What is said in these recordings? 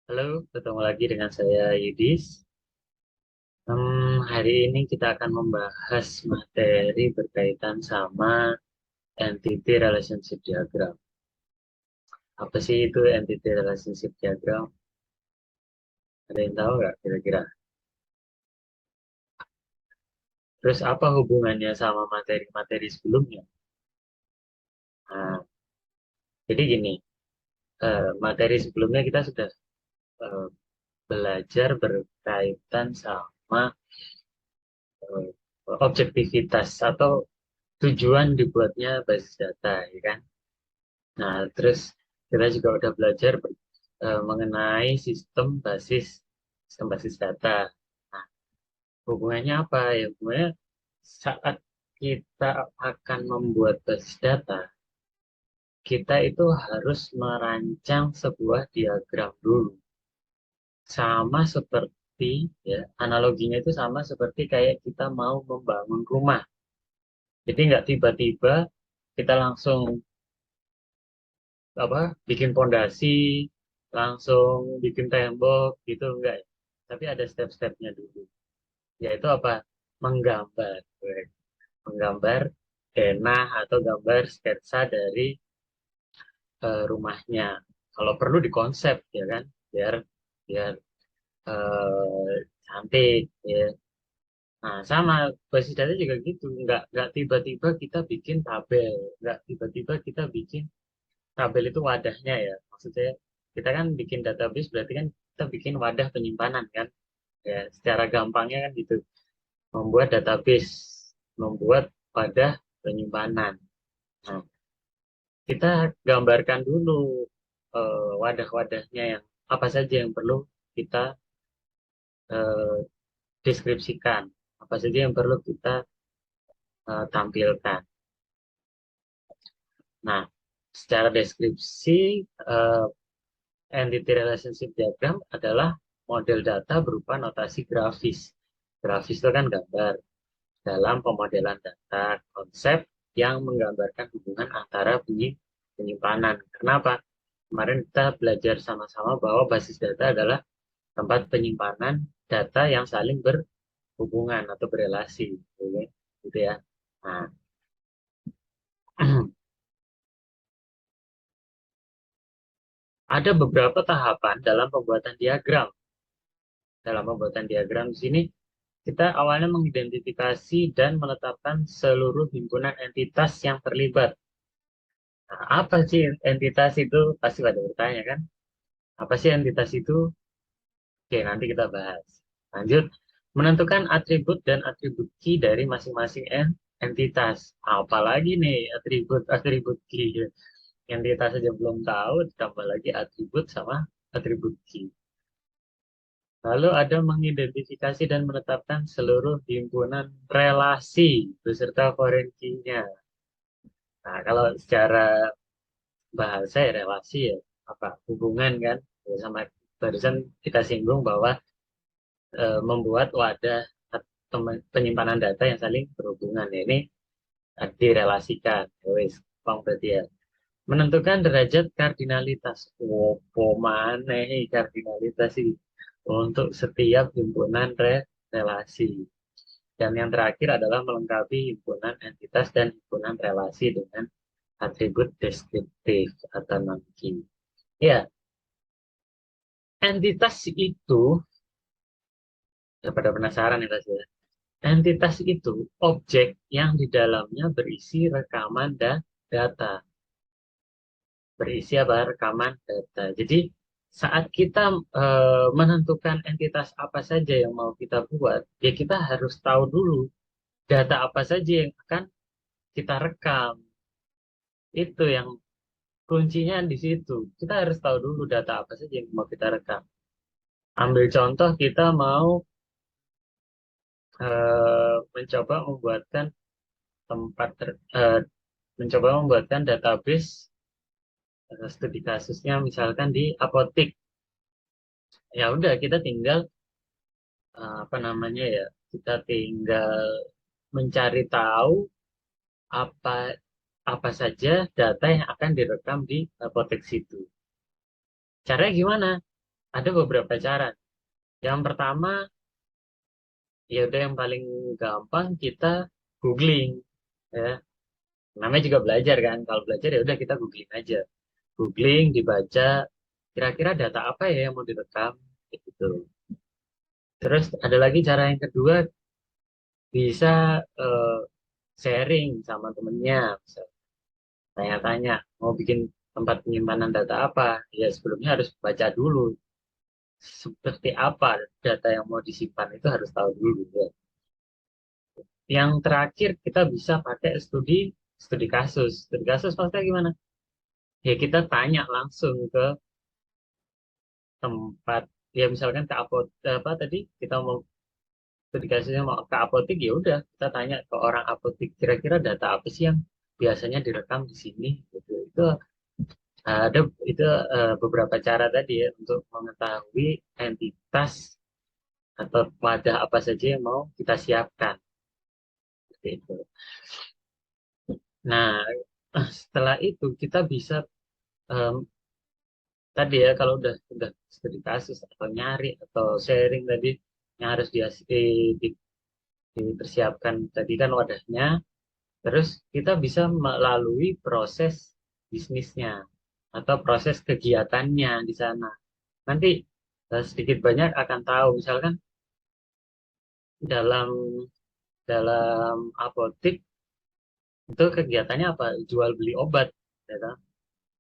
Halo, ketemu lagi dengan saya Yudis. Hari ini kita akan membahas materi berkaitan sama entity relationship diagram. Apa sih itu entity relationship diagram? Ada yang tahu nggak kira-kira? Terus apa hubungannya sama materi-materi sebelumnya? Nah, jadi gini, materi sebelumnya kita sudah eh, belajar berkaitan sama eh, objektivitas atau tujuan dibuatnya basis data, ya kan? Nah, terus kita juga udah belajar mengenai sistem basis data. Nah, hubungannya apa ya? Hubungannya saat kita akan membuat basis data, kita itu harus merancang sebuah diagram dulu. Sama seperti ya, analoginya itu sama seperti kayak kita mau membangun rumah. Jadi nggak tiba-tiba kita langsung apa bikin pondasi langsung bikin tembok gitu enggak, tapi ada step-stepnya dulu, yaitu apa, menggambar menggambar denah atau gambar sketsa dari rumahnya, kalau perlu dikonsep ya kan, biar biar cantik ya. Nah, sama basis data juga gitu, nggak tiba-tiba kita bikin tabel, nggak tiba-tiba kita bikin tabel itu wadahnya ya. Maksudnya kita kan bikin database berarti kan kita bikin wadah penyimpanan kan. Ya, secara gampangnya kan gitu. Membuat database, membuat wadah penyimpanan. Nah, kita gambarkan dulu wadah-wadahnya yang apa saja yang perlu kita eh, deskripsikan, apa saja yang perlu kita tampilkan. Nah, secara deskripsi eh, entity relationship diagram adalah model data berupa notasi grafis. Grafis itu kan gambar dalam pemodelan data konsep yang menggambarkan hubungan antara penyimpanan. Kenapa? Kemarin kita belajar sama-sama bahwa basis data adalah tempat penyimpanan data yang saling berhubungan atau berelasi. Oke? Gitu ya. Nah, ada beberapa tahapan dalam pembuatan diagram. Dalam pembuatan diagram di sini kita awalnya mengidentifikasi dan menetapkan seluruh himpunan entitas yang terlibat. Nah, apa sih entitas itu? Pasti pada bertanya kan? Apa sih entitas itu? Oke, nanti kita bahas. Lanjut, menentukan atribut dan atribut key dari masing-masing entitas. Apalagi nih atribut key. Entitas saja belum tahu, ditambah lagi atribut sama atribut key. Lalu ada mengidentifikasi dan menetapkan seluruh himpunan relasi beserta foreign key-nya. Nah, kalau secara bahasa ya relasi ya, apa hubungan kan. Ya, sama barusan kita singgung bahwa membuat wadah penyimpanan data yang saling berhubungan. Ya, ini direlasikan. Ya, wis, paham berarti ya. Menentukan derajat kardinalitas. Opo maneh kardinalitas sih untuk setiap himpunan relasi. Dan yang terakhir adalah melengkapi himpunan entitas dan himpunan relasi dengan atribut deskriptif atau non-key. Ya, entitas itu, ya pada penasaran ya pasti ya. Entitas itu objek yang di dalamnya berisi rekaman dan data. Berisi apa? Rekaman data. Jadi saat kita menentukan entitas apa saja yang mau kita buat, ya kita harus tahu dulu data apa saja yang akan kita rekam. Itu yang kuncinya di situ. Kita harus tahu dulu data apa saja yang mau kita rekam. Ambil contoh, kita mau mencoba membuatkan tempat mencoba membuatkan database studi kasusnya misalkan di apotik. Ya udah kita tinggal apa namanya ya, kita tinggal mencari tahu apa apa saja data yang akan direkam di apotek situ. Caranya gimana? Ada beberapa cara. Yang pertama, ya udah yang paling gampang kita googling, ya. Namanya juga belajar kan. Kalau belajar ya udah kita googling aja. Googling, dibaca, kira-kira data apa ya yang mau direkam, gitu. Terus ada lagi cara yang kedua, bisa eh, sharing sama temennya, bisa tanya-tanya mau bikin tempat penyimpanan data apa. Ya sebelumnya harus baca dulu seperti apa data yang mau disimpan, itu harus tahu dulu ya. Yang terakhir kita bisa pakai studi studi kasus. Studi kasus maksudnya gimana? Ya kita tanya langsung ke tempat, ya misalkan ke apa tadi kita mau studi kasusnya mau ke apotek, ya udah kita tanya ke orang apotek kira-kira data apa sih yang biasanya direkam di sini, gitu. Itu ada itu beberapa cara tadi ya untuk mengetahui entitas atau wadah apa saja yang mau kita siapkan, seperti itu. Nah, setelah itu kita bisa em, tadi ya kalau udah studi kasus atau nyari atau sharing tadi yang harus dipersiapkan tadi kan wadahnya, terus kita bisa melalui proses bisnisnya atau proses kegiatannya di sana. Nanti sedikit banyak akan tahu, misalkan dalam dalam apotek itu kegiatannya apa? Jual beli obat, ya kan?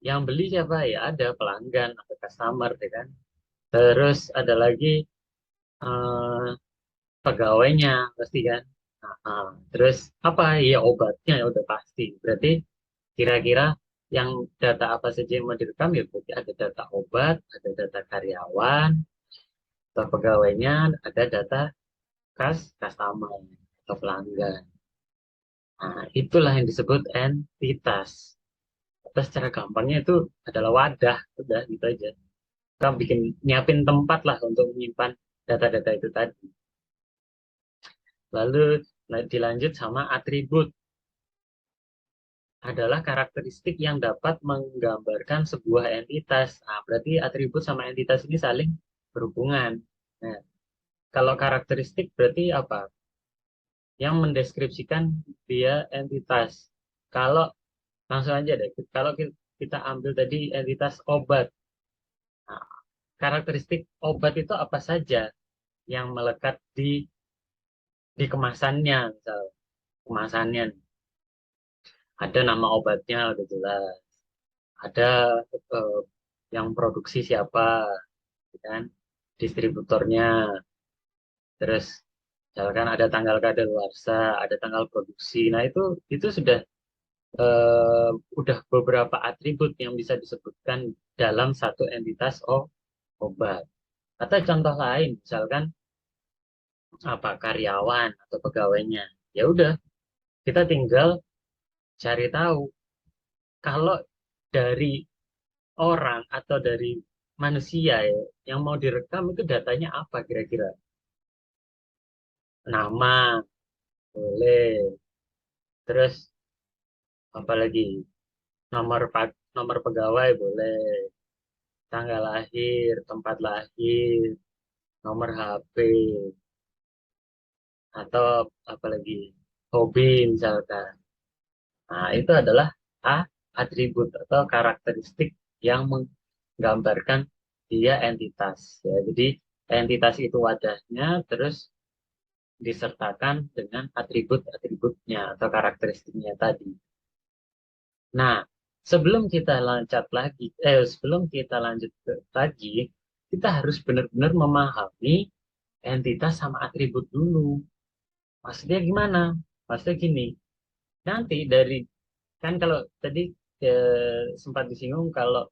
Yang beli siapa? Ya ada pelanggan atau customer, ya kan? Terus ada lagi eh, pegawainya pasti kan. Terus apa? Ya obatnya ya udah pasti. Berarti kira-kira yang data apa saja yang mau direkam, ya berarti ada data obat, ada data karyawan atau pegawainya, ada data customer atau pelanggan. Nah, itulah yang disebut entitas. Atau secara gampangnya itu adalah wadah, udah gitu aja. Kita bikin nyiapin tempat lah untuk menyimpan data-data itu tadi. Lalu dilanjut sama atribut, adalah karakteristik yang dapat menggambarkan sebuah entitas. Nah, berarti atribut sama entitas ini saling berhubungan. Nah, kalau karakteristik berarti apa? Yang mendeskripsikan dia entitas. Kalau langsung aja deh, kalau kita ambil tadi entitas obat. Nah, karakteristik obat itu apa saja yang melekat di kemasannya, misal kemasannya ada nama obatnya udah jelas, ada eh, yang produksi siapa, gitu kan, distributornya, terus misalkan ada tanggal kadaluarsa, ada tanggal produksi. Nah, itu eh, udah beberapa atribut yang bisa disebutkan dalam satu entitas obat. Atau contoh lain, misalkan apa karyawan atau pegawainya. Ya udah, kita tinggal cari tahu kalau dari orang atau dari manusia ya, yang mau direkam itu datanya apa kira-kira? Nama boleh, terus apalagi nomor pegawai boleh, tanggal lahir, tempat lahir, nomor HP, atau apalagi hobi misalkan. Nah, itu adalah atribut atau karakteristik yang menggambarkan dia entitas. Ya, jadi entitas itu wadahnya, terus disertakan dengan atribut-atributnya atau karakteristiknya tadi. Nah, sebelum kita lanjut lagi, kita harus benar-benar memahami entitas sama atribut dulu. Maksudnya gimana? Maksudnya gini, nanti dari kan kalau tadi sempat disinggung kalau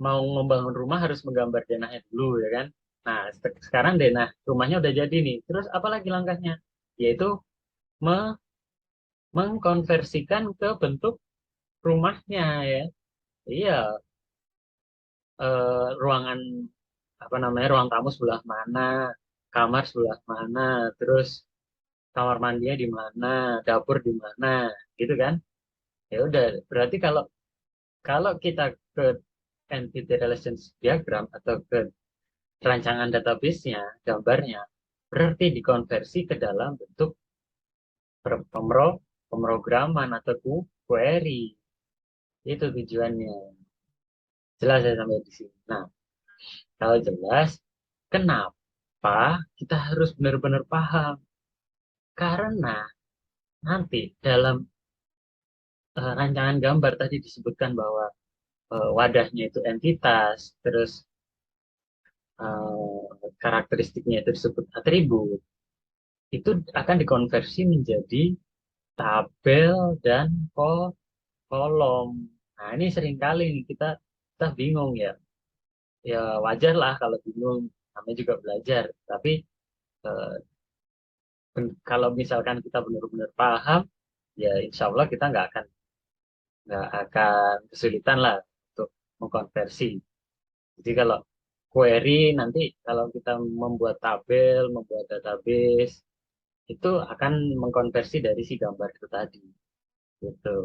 mau membangun rumah harus menggambar denahnya dulu ya kan. Nah, sekarang denah rumahnya udah jadi nih. Terus apa lagi langkahnya? Yaitu me- mengkonversikan ke bentuk rumahnya ya. Iya, ruangan apa namanya, ruang tamu sebelah mana, kamar sebelah mana, terus kamar mandinya di mana, dapur di mana, gitu kan? Ya udah, berarti kalau kalau kita ke entity relationship diagram atau ke rancangan database-nya, gambarnya, berarti dikonversi ke dalam bentuk pemrograman atau query. Itu tujuannya. Jelas ya sampai di sini. Nah, kalau jelas, kenapa kita harus benar-benar paham? Karena nanti dalam rancangan gambar tadi disebutkan bahwa wadahnya itu entitas, terus karakteristiknya itu disebut atribut, itu akan dikonversi menjadi tabel dan kolom. Nah, ini seringkali nih kita bingung ya. Ya wajar lah kalau bingung, namanya juga belajar. Tapi eh, kalau misalkan kita benar-benar paham, ya insya Allah kita nggak akan kesulitan lah untuk mengkonversi. Jadi kalau query nanti kalau kita membuat tabel, membuat database, itu akan mengkonversi dari si gambar itu tadi. Gitu.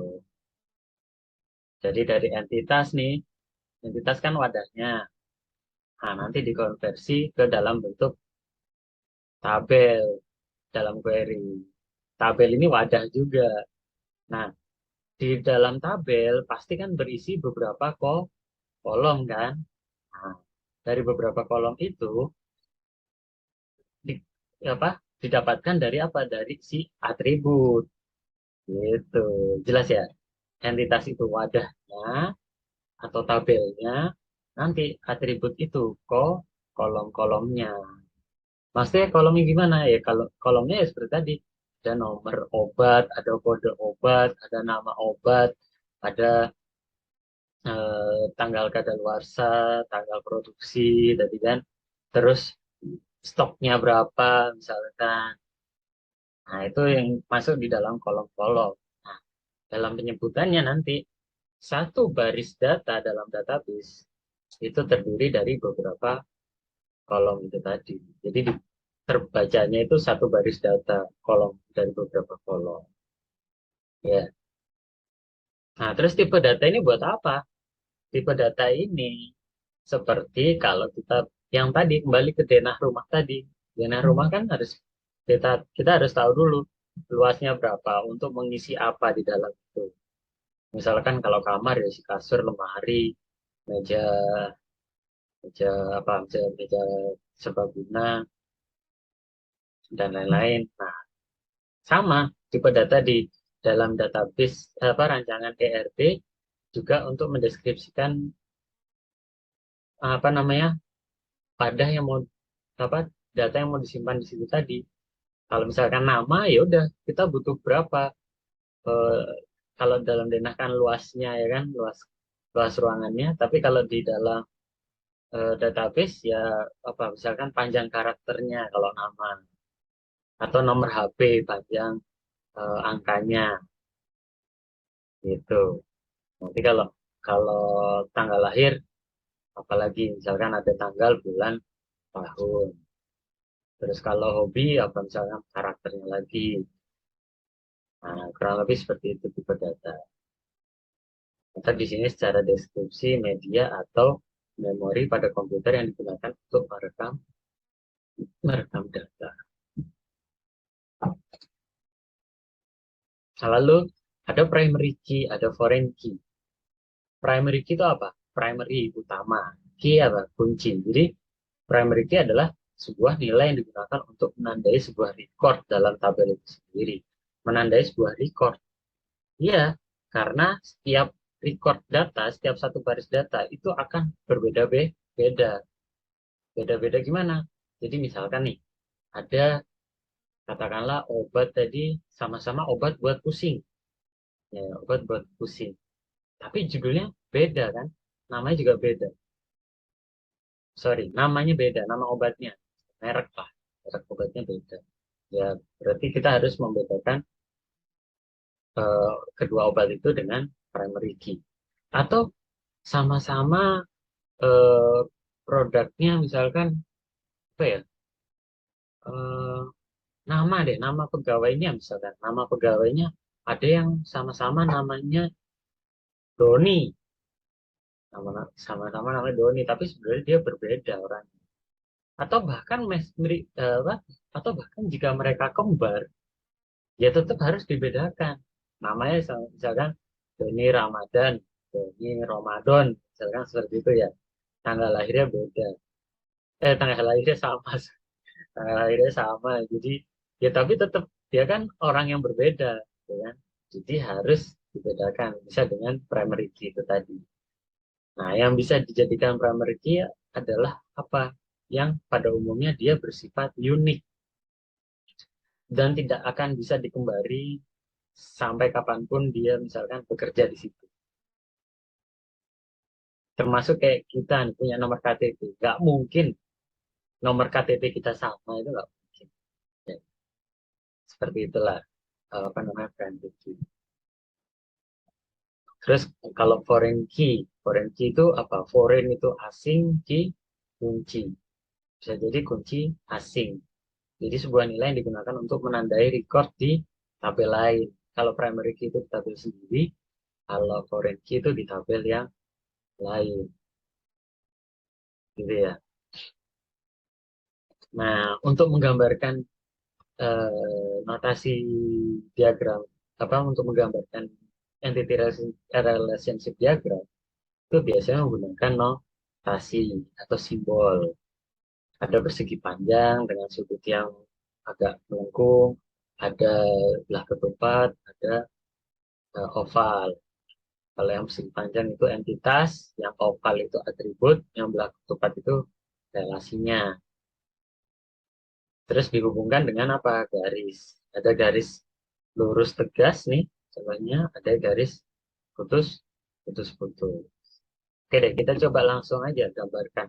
Jadi dari entitas nih, entitas kan wadahnya. Nah, nanti dikonversi ke dalam bentuk tabel dalam query. Tabel ini wadah juga. Nah, di dalam tabel pasti kan berisi beberapa kolom kan. Nah, dari beberapa kolom itu di, apa didapatkan dari apa? Dari si atribut. Gitu. Jelas ya? Entitas itu wadahnya atau tabelnya, nanti atribut itu kolom-kolomnya. Maksudnya kolomnya gimana ya? Kalau kolomnya ya seperti tadi, ada nomor obat, ada kode obat, ada nama obat, ada tanggal kadaluarsa, tanggal produksi, tadi kan. Terus stoknya berapa, misalkan. Nah, itu yang masuk di dalam kolom-kolom. Nah, dalam penyebutannya nanti, satu baris data dalam database itu terdiri dari beberapa kolom itu tadi. Jadi terbacanya itu satu baris data kolom dari beberapa kolom. Ya. Nah, terus tipe data ini buat apa? Tipe data ini seperti kalau kita yang tadi kembali ke denah rumah tadi. Denah rumah kan harus kita harus tahu dulu luasnya berapa untuk mengisi apa di dalam itu. Misalkan kalau kamar ya si kasur, lemari, meja meja meja serbaguna dan lain-lain. Nah, sama tipe data di dalam database rancangan ERP juga untuk mendeskripsikan apa namanya wadah yang mau apa data yang mau disimpan di situ tadi. Kalau misalkan nama ya udah kita butuh berapa. Eh, Kalau dalam denah kan luasnya ya kan luas luas ruangannya. Tapi kalau di dalam database ya apa misalkan panjang karakternya kalau nama atau nomor HP panjang angkanya gitu. Nanti kalau kalau tanggal lahir, apalagi misalkan ada tanggal, bulan, tahun. Terus kalau hobi, apa misalkan karakternya lagi. Nah, kurang lebih seperti itu tipe data. Maka di sini secara deskripsi media atau memori pada komputer yang digunakan untuk merekam data. Nah, lalu ada primary key, ada foreign key. Primary key itu apa? Primary utama. Key apa? Kunci. Jadi primary key adalah sebuah nilai yang digunakan untuk menandai sebuah record dalam tabel itu sendiri. Menandai sebuah record. Iya, karena setiap record data, setiap satu baris data itu akan berbeda-beda. Beda-beda gimana? Jadi misalkan nih, ada katakanlah obat tadi sama-sama obat buat pusing. Ya, obat buat pusing. Tapi judulnya beda kan? Namanya juga beda. Sorry, namanya beda, nama obatnya. Merek lah, merek obatnya beda. Ya, berarti kita harus membedakan kedua obat itu dengan primary key. Atau sama-sama eh, produknya misalkan apa ya? eh, Nama deh, nama pegawainya misalkan. Nama pegawainya ada yang sama-sama namanya Doni. Sama-sama namanya Doni, tapi sebenarnya dia berbeda orang. atau bahkan atau bahkan jika mereka kembar, ya tetap harus dibedakan. Namanya misalkan Doni Ramadan, Doni Ramadan, misalkan seperti itu ya. Tanggal lahirnya beda. Tanggal lahirnya sama, tanggal lahirnya sama. Jadi ya tapi tetap dia kan orang yang berbeda, ya kan? Jadi harus dibedakan. Bisa dengan primary key itu tadi. Nah, yang bisa dijadikan primary key adalah apa? Yang pada umumnya dia bersifat unik dan tidak akan bisa dikembari sampai kapanpun dia misalkan bekerja di situ. Termasuk kayak kita nih, punya nomor KTP. Nggak mungkin nomor KTP kita sama, itu nggak mungkin. Ya, seperti itulah apa namanya primary key. Terus kalau foreign key itu apa? Foreign itu asing, key kunci. Bisa jadi kunci asing. Jadi sebuah nilai yang digunakan untuk menandai record di tabel lain. Kalau primary key itu di tabel sendiri, kalau foreign key itu di tabel yang lain. Gitu ya. Nah, untuk menggambarkan notasi diagram, apa untuk menggambarkan entity relationship diagram, itu biasanya menggunakan notasi atau simbol. Ada persegi panjang dengan sudut yang agak melengkung, ada belah ketupat, ada oval. Kalau yang persegi panjang itu entitas, yang oval itu atribut, yang belah ketupat itu relasinya. Terus dihubungkan dengan apa? Garis. Ada garis lurus tegas nih, contohnya ada garis putus, putus-putus. Oke deh, kita coba langsung aja gambarkan